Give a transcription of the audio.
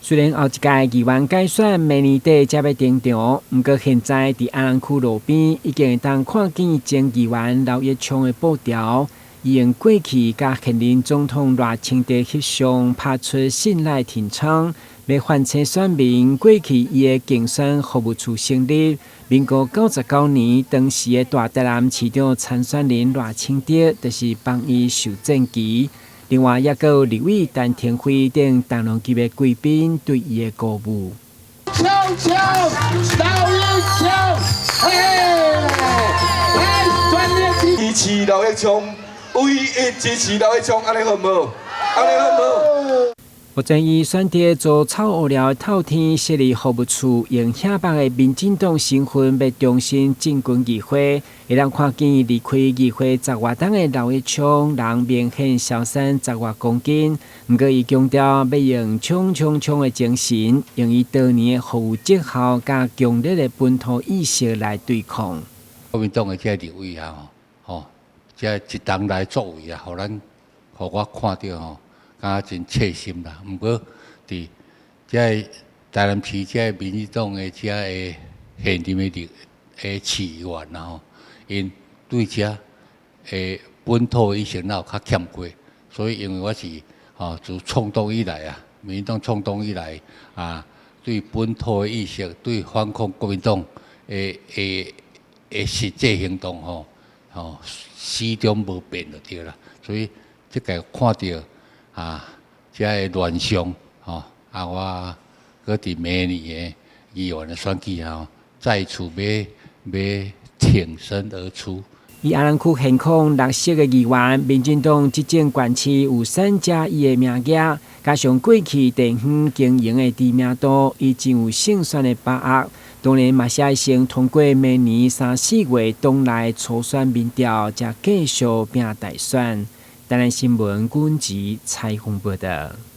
虽然后一届议员改选明年底才要登场，不过现在伫安南区路边已经会当看见前议员刘业昌的布条，伊用过去甲现任总统赖清德翕相拍出信赖挺昌，要唤醒选民过去伊的竞选服务处成立。民国99年，当时的大台南市长参选人赖清德，就是帮伊受政绩。另外，也有立委陈廷辉等重量级的贵宾对伊的鼓舞。刘业昌，支持刘业昌，唯一支持刘业昌，安尼好唔好？安尼好唔好？目前伊选择做草乌寮透天设立服务处，用遐帮的民进党身份要重新进军议会，会当看见离开议会10外档的刘业昌，人明显消散10外公斤。不过伊强调要用冲的精神，用伊多年的服务绩效加强烈的本土意识来对抗。国民党的这立委啊，这一党来作为啊，互我看到吼。啊，真切心啦！毋过，伫这台南市这民进党的这个现任的市议员啦吼，因对这本土意识有较欠过，所以因为我是自创党以来啊，民进党创党以来啊，对本土的意识，对反抗国民党实际行动始终无变就对啦。所以这个看到。这个乱象，我搁伫明年的议员的选举再次要挺身而出。以安南区现况6席的议员，民进党执政县市有3加1的名额，加上过去地方经营的知名度，以及有胜选的把握，当然嘛是先通过明年3、4月党内初选民调，才继续拼大选。台南新闻阮吉采访报道。